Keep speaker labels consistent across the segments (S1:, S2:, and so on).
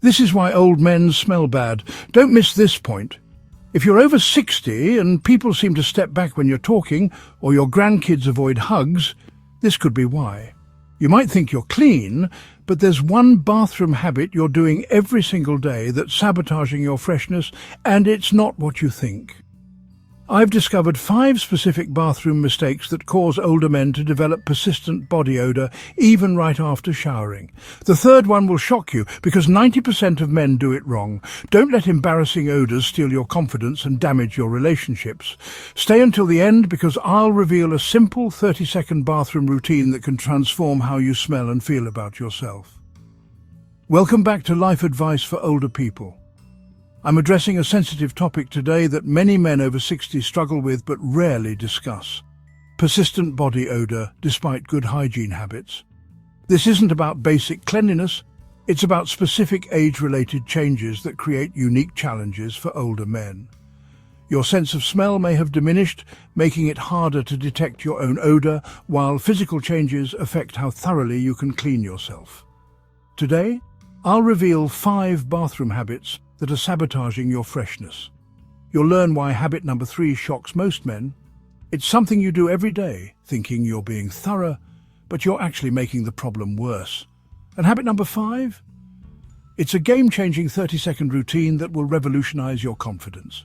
S1: This is why old men smell bad. Don't miss this point. If you're over 60 and people seem to step back when you're talking, or your grandkids avoid hugs, this could be why. You might think you're clean, but there's one bathroom habit you're doing every single day that's sabotaging your freshness, and it's not what you think. I've discovered 5 specific bathroom mistakes that cause older men to develop persistent body odor even right after showering. The third one will shock you because 90% of men do it wrong. Don't let embarrassing odors steal your confidence and damage your relationships. Stay until the end because I'll reveal a simple 30-second bathroom routine that can transform how you smell and feel about yourself. Welcome back to Life Advice for Older People. I'm addressing a sensitive topic today that many men over 60 struggle with but rarely discuss. Persistent body odor despite good hygiene habits. This isn't about basic cleanliness, it's about specific age-related changes that create unique challenges for older men. Your sense of smell may have diminished, making it harder to detect your own odor, while physical changes affect how thoroughly you can clean yourself. Today, I'll reveal 5 bathroom habits that are sabotaging your freshness. You'll learn why habit number 3 shocks most men. It's something you do every day, thinking you're being thorough, but you're actually making the problem worse. And habit number 5? It's a game-changing 30-second routine that will revolutionize your confidence.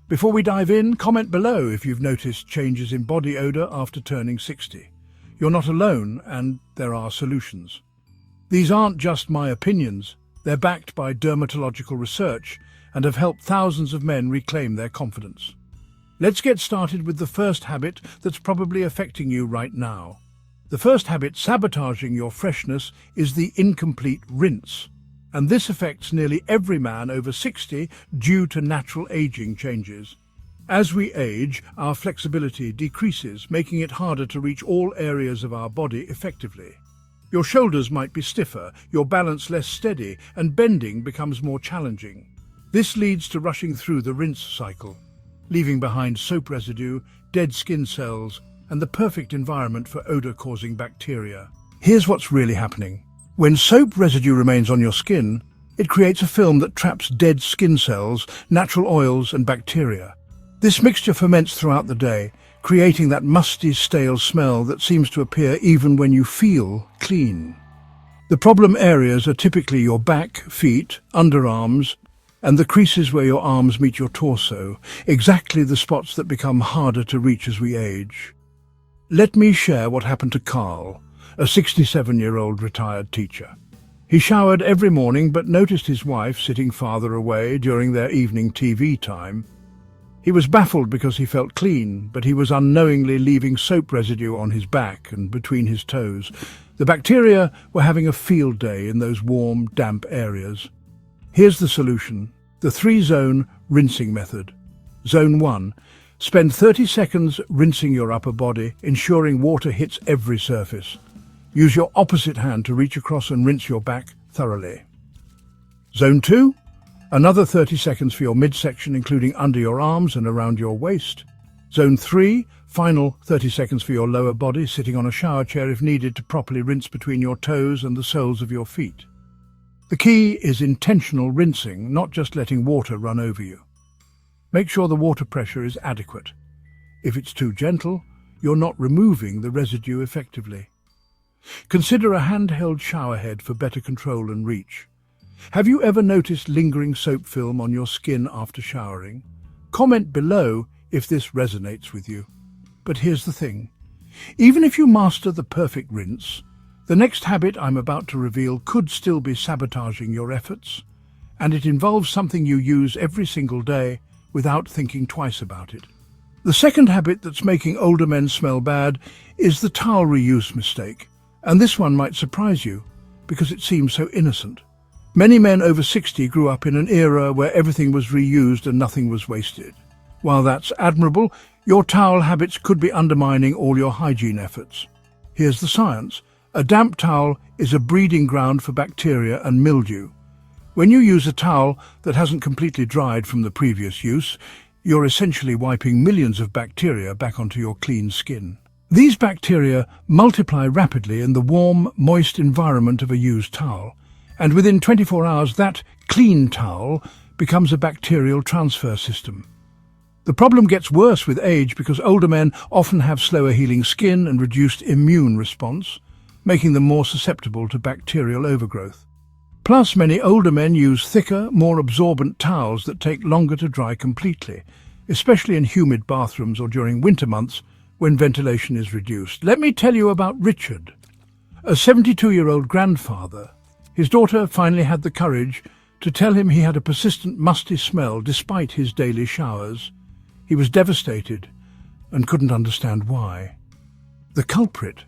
S1: Before we dive in, comment below if you've noticed changes in body odor after turning 60. You're not alone, and there are solutions. These aren't just my opinions. They're backed by dermatological research and have helped thousands of men reclaim their confidence. Let's get started with the first habit that's probably affecting you right now. The first habit sabotaging your freshness is the incomplete rinse, and this affects nearly every man over 60 due to natural aging changes. As we age, our flexibility decreases, making it harder to reach all areas of our body effectively. Your shoulders might be stiffer, your balance less steady, and bending becomes more challenging. This leads to rushing through the rinse cycle, leaving behind soap residue, dead skin cells, and the perfect environment for odor-causing bacteria. Here's what's really happening. When soap residue remains on your skin, it creates a film that traps dead skin cells, natural oils, and bacteria. This mixture ferments throughout the day, creating that musty, stale smell that seems to appear even when you feel clean. The problem areas are typically your back, feet, underarms, and the creases where your arms meet your torso, exactly the spots that become harder to reach as we age. Let me share what happened to Carl, a 67-year-old retired teacher. He showered every morning but noticed his wife sitting farther away during their evening TV time. He was baffled because he felt clean, but he was unknowingly leaving soap residue on his back and between his toes. The bacteria were having a field day in those warm, damp areas. Here's the solution: the 3-zone rinsing method. Zone 1. Spend 30 seconds rinsing your upper body, ensuring water hits every surface. Use your opposite hand to reach across and rinse your back thoroughly. Zone 2. Another 30 seconds for your midsection, including under your arms and around your waist. Zone 3, final 30 seconds for your lower body, sitting on a shower chair if needed to properly rinse between your toes and the soles of your feet. The key is intentional rinsing, not just letting water run over you. Make sure the water pressure is adequate. If it's too gentle, you're not removing the residue effectively. Consider a handheld shower head for better control and reach. Have you ever noticed lingering soap film on your skin after showering? Comment below if this resonates with you. But here's the thing. Even if you master the perfect rinse, the next habit I'm about to reveal could still be sabotaging your efforts, and it involves something you use every single day without thinking twice about it. The second habit that's making older men smell bad is the towel reuse mistake, and this one might surprise you because it seems so innocent. Many men over 60 grew up in an era where everything was reused and nothing was wasted. While that's admirable, your towel habits could be undermining all your hygiene efforts. Here's the science. A damp towel is a breeding ground for bacteria and mildew. When you use a towel that hasn't completely dried from the previous use, you're essentially wiping millions of bacteria back onto your clean skin. These bacteria multiply rapidly in the warm, moist environment of a used towel, And within 24 hours, that clean towel becomes a bacterial transfer system. The problem gets worse with age because older men often have slower healing skin and reduced immune response, making them more susceptible to bacterial overgrowth. Plus, many older men use thicker, more absorbent towels that take longer to dry completely, especially in humid bathrooms or during winter months when ventilation is reduced. Let me tell you about Richard, a 72-year-old grandfather. His daughter finally had the courage to tell him he had a persistent musty smell despite his daily showers. He was devastated and couldn't understand why. The culprit: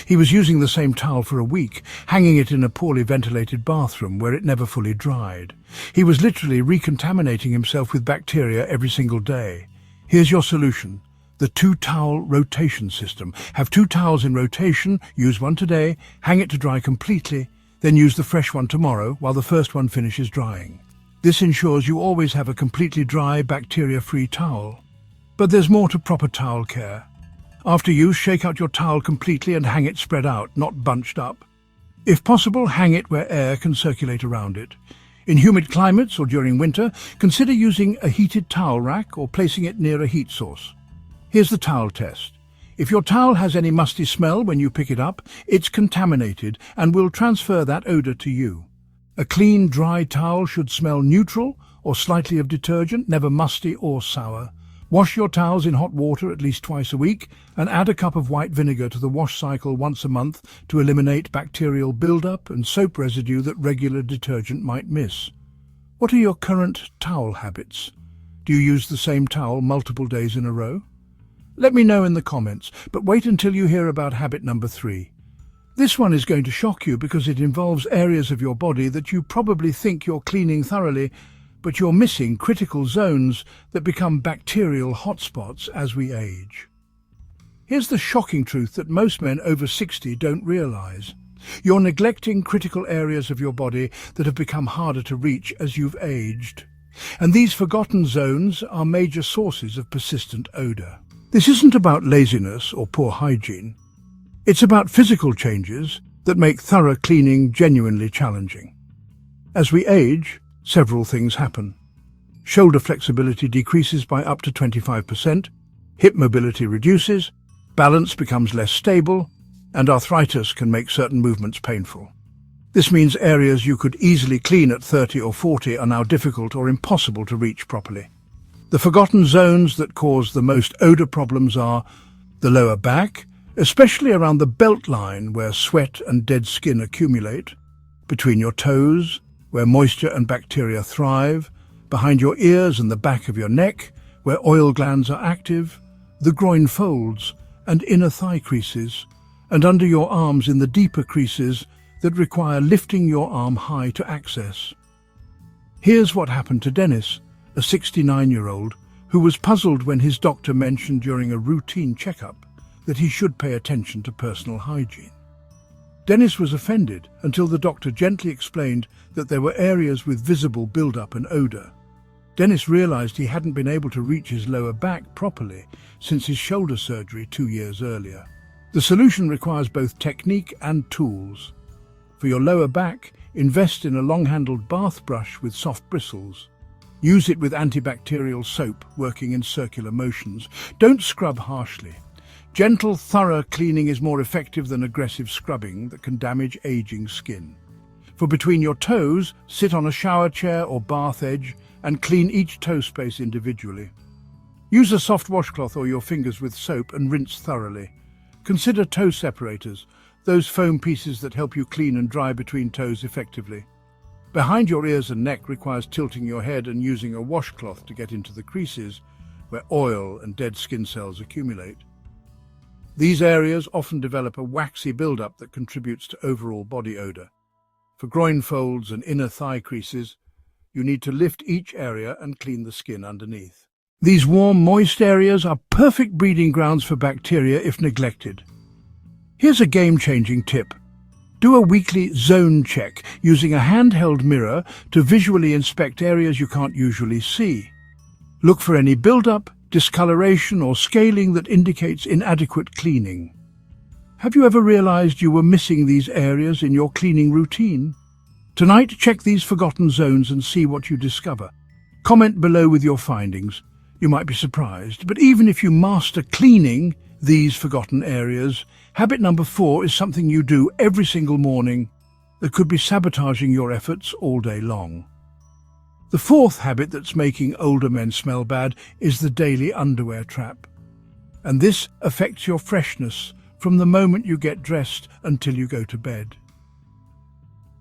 S1: he was using the same towel for a week, hanging it in a poorly ventilated bathroom where it never fully dried. He was literally recontaminating himself with bacteria every single day. Here's your solution: the 2-towel rotation system. Have 2 towels in rotation, use one today, hang it to dry completely, then use the fresh one tomorrow while the first one finishes drying. This ensures you always have a completely dry, bacteria-free towel. But there's more to proper towel care. After use, shake out your towel completely and hang it spread out, not bunched up. If possible, hang it where air can circulate around it. In humid climates or during winter, consider using a heated towel rack or placing it near a heat source. Here's the towel test. If your towel has any musty smell when you pick it up, it's contaminated and will transfer that odor to you. A clean, dry towel should smell neutral or slightly of detergent, never musty or sour. Wash your towels in hot water at least twice a week and add a cup of white vinegar to the wash cycle once a month to eliminate bacterial buildup and soap residue that regular detergent might miss. What are your current towel habits? Do you use the same towel multiple days in a row? Let me know in the comments, but wait until you hear about habit number 3. This one is going to shock you because it involves areas of your body that you probably think you're cleaning thoroughly, but you're missing critical zones that become bacterial hotspots as we age. Here's the shocking truth that most men over 60 don't realize. You're neglecting critical areas of your body that have become harder to reach as you've aged. And these forgotten zones are major sources of persistent odor. This isn't about laziness or poor hygiene. It's about physical changes that make thorough cleaning genuinely challenging. As we age, several things happen. Shoulder flexibility decreases by up to 25%, hip mobility reduces, balance becomes less stable, and arthritis can make certain movements painful. This means areas you could easily clean at 30 or 40 are now difficult or impossible to reach properly. The forgotten zones that cause the most odor problems are the lower back, especially around the belt line where sweat and dead skin accumulate, between your toes, where moisture and bacteria thrive, behind your ears and the back of your neck, where oil glands are active, the groin folds and inner thigh creases, and under your arms in the deeper creases that require lifting your arm high to access. Here's what happened to Dennis, a 69-year-old, who was puzzled when his doctor mentioned during a routine checkup that he should pay attention to personal hygiene. Dennis was offended until the doctor gently explained that there were areas with visible buildup and odor. Dennis realized he hadn't been able to reach his lower back properly since his shoulder surgery 2 years earlier. The solution requires both technique and tools. For your lower back, invest in a long-handled bath brush with soft bristles. Use it with antibacterial soap working in circular motions. Don't scrub harshly. Gentle, thorough cleaning is more effective than aggressive scrubbing that can damage aging skin. For between your toes, sit on a shower chair or bath edge and clean each toe space individually. Use a soft washcloth or your fingers with soap and rinse thoroughly. Consider toe separators, those foam pieces that help you clean and dry between toes effectively. Behind your ears and neck requires tilting your head and using a washcloth to get into the creases where oil and dead skin cells accumulate. These areas often develop a waxy buildup that contributes to overall body odor. For groin folds and inner thigh creases, you need to lift each area and clean the skin underneath. These warm, moist areas are perfect breeding grounds for bacteria if neglected. Here's a game-changing tip. Do a weekly zone check using a handheld mirror to visually inspect areas you can't usually see. Look for any buildup, discoloration or scaling that indicates inadequate cleaning. Have you ever realized you were missing these areas in your cleaning routine? Tonight, check these forgotten zones and see what you discover. Comment below with your findings. You might be surprised, but even if you master cleaning these forgotten areas, habit number 4 is something you do every single morning that could be sabotaging your efforts all day long. The 4th habit that's making older men smell bad is the daily underwear trap. And this affects your freshness from the moment you get dressed until you go to bed.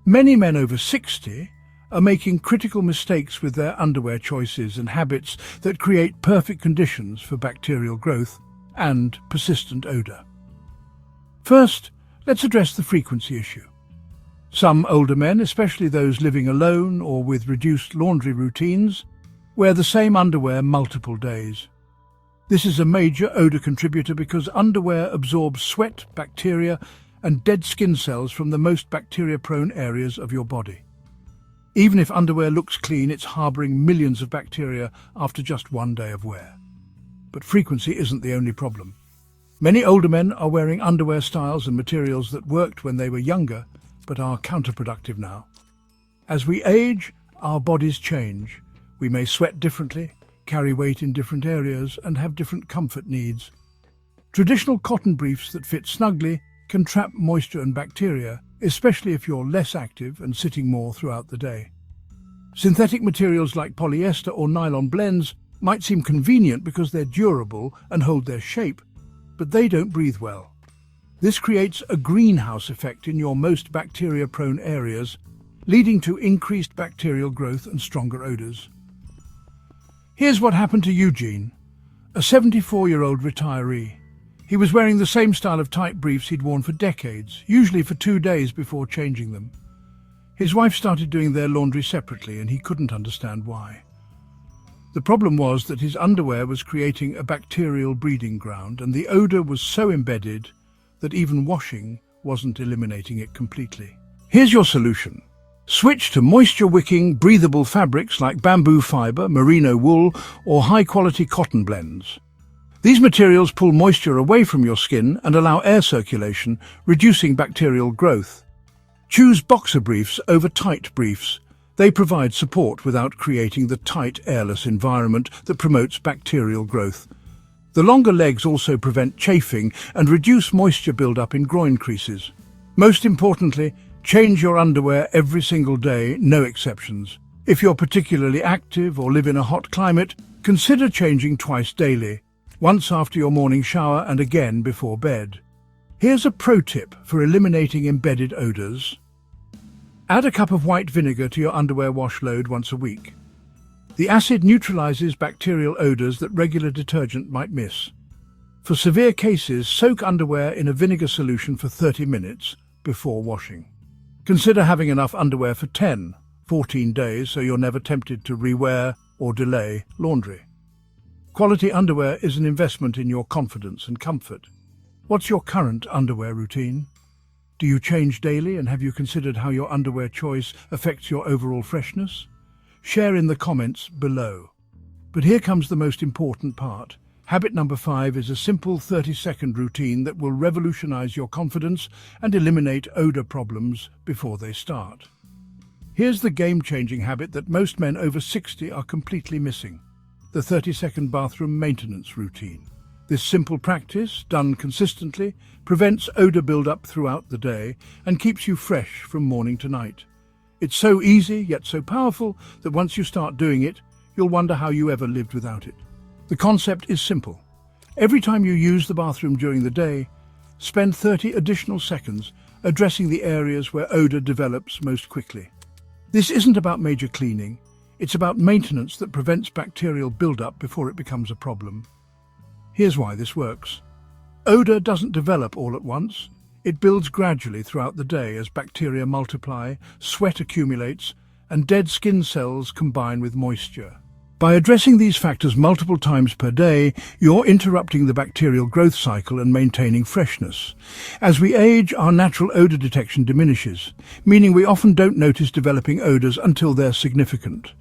S1: Many men over 60 are making critical mistakes with their underwear choices and habits that create perfect conditions for bacterial growth and persistent odor. First, let's address the frequency issue. Some older men, especially those living alone or with reduced laundry routines, wear the same underwear multiple days. This is a major odor contributor because underwear absorbs sweat, bacteria, and dead skin cells from the most bacteria-prone areas of your body. Even if underwear looks clean, it's harboring millions of bacteria after just one day of wear. But frequency isn't the only problem. Many older men are wearing underwear styles and materials that worked when they were younger, but are counterproductive now. As we age, our bodies change. We may sweat differently, carry weight in different areas, and have different comfort needs. Traditional cotton briefs that fit snugly can trap moisture and bacteria, especially if you're less active and sitting more throughout the day. Synthetic materials like polyester or nylon blends might seem convenient because they're durable and hold their shape, but they don't breathe well. This creates a greenhouse effect in your most bacteria-prone areas, leading to increased bacterial growth and stronger odors. Here's what happened to Eugene, a 74-year-old retiree. He was wearing the same style of tight briefs he'd worn for decades, usually for 2 days before changing them. His wife started doing their laundry separately, and he couldn't understand why. The problem was that his underwear was creating a bacterial breeding ground, and the odor was so embedded that even washing wasn't eliminating it completely. Here's your solution. Switch to moisture-wicking, breathable fabrics like bamboo fiber, merino wool, or high-quality cotton blends. These materials pull moisture away from your skin and allow air circulation, reducing bacterial growth. Choose boxer briefs over tight briefs. They provide support without creating the tight, airless environment that promotes bacterial growth. The longer legs also prevent chafing and reduce moisture buildup in groin creases. Most importantly, change your underwear every single day, no exceptions. If you're particularly active or live in a hot climate, consider changing twice daily, once after your morning shower and again before bed. Here's a pro tip for eliminating embedded odors. Add a cup of white vinegar to your underwear wash load once a week. The acid neutralizes bacterial odors that regular detergent might miss. For severe cases, soak underwear in a vinegar solution for 30 minutes before washing. Consider having enough underwear for 14 days so you're never tempted to rewear or delay laundry. Quality underwear is an investment in your confidence and comfort. What's your current underwear routine? Do you change daily, and have you considered how your underwear choice affects your overall freshness? Share in the comments below. But here comes the most important part. Habit number 5 is a simple 30-second routine that will revolutionize your confidence and eliminate odor problems before they start. Here's the game-changing habit that most men over 60 are completely missing: the 30-second bathroom maintenance routine. This simple practice, done consistently, prevents odor buildup throughout the day and keeps you fresh from morning to night. It's so easy, yet so powerful, that once you start doing it, you'll wonder how you ever lived without it. The concept is simple. Every time you use the bathroom during the day, spend 30 additional seconds addressing the areas where odor develops most quickly. This isn't about major cleaning. It's about maintenance that prevents bacterial buildup before it becomes a problem. Here's why this works. Odor doesn't develop all at once. It builds gradually throughout the day as bacteria multiply, sweat accumulates, and dead skin cells combine with moisture. By addressing these factors multiple times per day, you're interrupting the bacterial growth cycle and maintaining freshness. As we age, our natural odor detection diminishes, meaning we often don't notice developing odors until they're significant.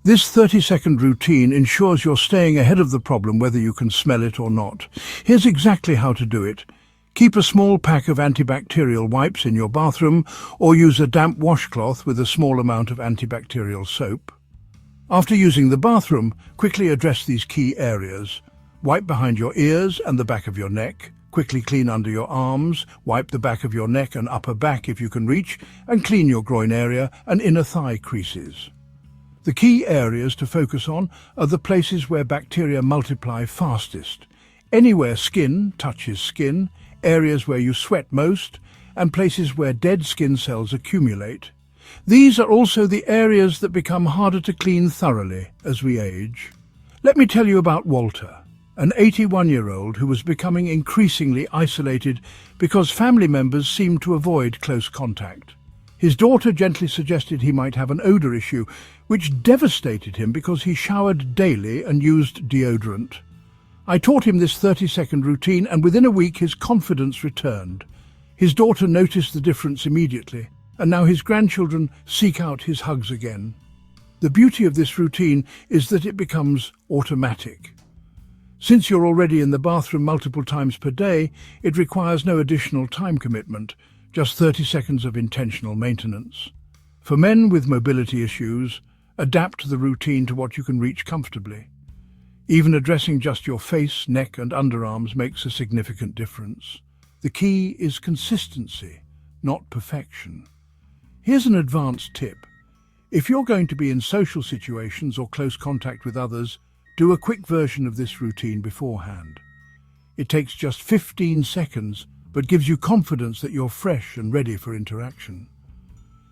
S1: This 30-second routine ensures you're staying ahead of the problem whether you can smell it or not. Here's exactly how to do it. Keep a small pack of antibacterial wipes in your bathroom or use a damp washcloth with a small amount of antibacterial soap. After using the bathroom, quickly address these key areas. Wipe behind your ears and the back of your neck. Quickly clean under your arms. Wipe the back of your neck and upper back if you can reach, and clean your groin area and inner thigh creases. The key areas to focus on are the places where bacteria multiply fastest. Anywhere skin touches skin, areas where you sweat most, and places where dead skin cells accumulate. These are also the areas that become harder to clean thoroughly as we age. Let me tell you about Walter, an 81-year-old who was becoming increasingly isolated because family members seemed to avoid close contact. His daughter gently suggested he might have an odor issue, which devastated him because he showered daily and used deodorant. I taught him this 30-second routine, and within a week his confidence returned. His daughter noticed the difference immediately, and now his grandchildren seek out his hugs again. The beauty of this routine is that it becomes automatic. Since you're already in the bathroom multiple times per day, it requires no additional time commitment, just 30 seconds of intentional maintenance. For men with mobility issues, adapt the routine to what you can reach comfortably. Even addressing just your face, neck and underarms makes a significant difference. The key is consistency, not perfection. Here's an advanced tip. If you're going to be in social situations or close contact with others, do a quick version of this routine beforehand. It takes just 15 seconds, but gives you confidence that you're fresh and ready for interaction.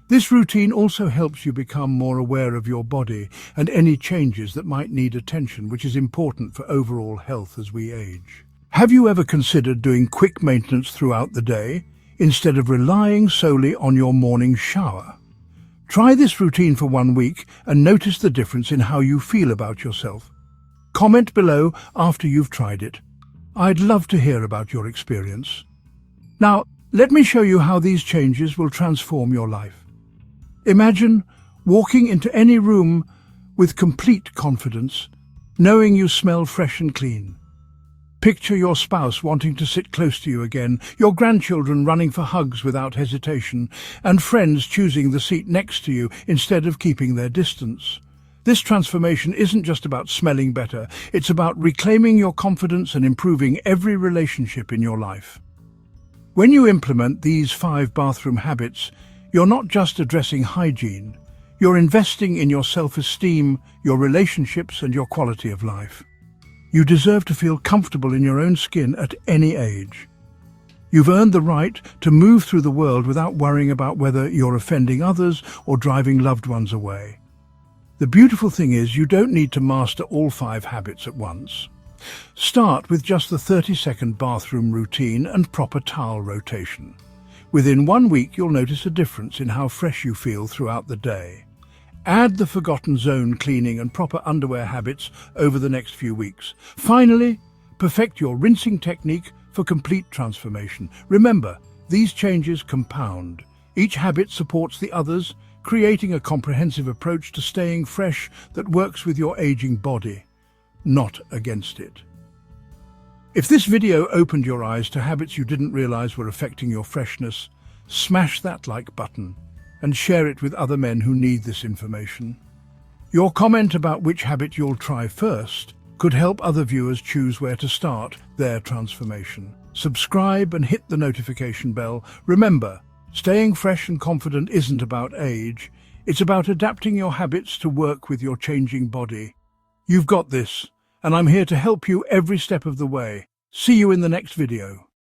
S1: This routine also helps you become more aware of your body and any changes that might need attention, which is important for overall health as we age. Have you ever considered doing quick maintenance throughout the day, instead of relying solely on your morning shower? Try this routine for 1 week and notice the difference in how you feel about yourself. Comment below after you've tried it. I'd love to hear about your experience. Now, let me show you how these changes will transform your life. Imagine walking into any room with complete confidence, knowing you smell fresh and clean. Picture your spouse wanting to sit close to you again, your grandchildren running for hugs without hesitation, and friends choosing the seat next to you instead of keeping their distance. This transformation isn't just about smelling better, it's about reclaiming your confidence and improving every relationship in your life. When you implement these 5 bathroom habits, you're not just addressing hygiene, you're investing in your self-esteem, your relationships and your quality of life. You deserve to feel comfortable in your own skin at any age. You've earned the right to move through the world without worrying about whether you're offending others or driving loved ones away. The beautiful thing is you don't need to master all 5 habits at once. Start with just the 30-second bathroom routine and proper towel rotation. Within 1 week, you'll notice a difference in how fresh you feel throughout the day. Add the forgotten zone cleaning and proper underwear habits over the next few weeks. Finally, perfect your rinsing technique for complete transformation. Remember, these changes compound. Each habit supports the others, creating a comprehensive approach to staying fresh that works with your aging body, not against it. If this video opened your eyes to habits you didn't realize were affecting your freshness, smash that like button and share it with other men who need this information. Your comment about which habit you'll try first could help other viewers choose where to start their transformation. Subscribe and hit the notification bell. Remember, staying fresh and confident isn't about age. It's about adapting your habits to work with your changing body. You've got this, and I'm here to help you every step of the way. See you in the next video.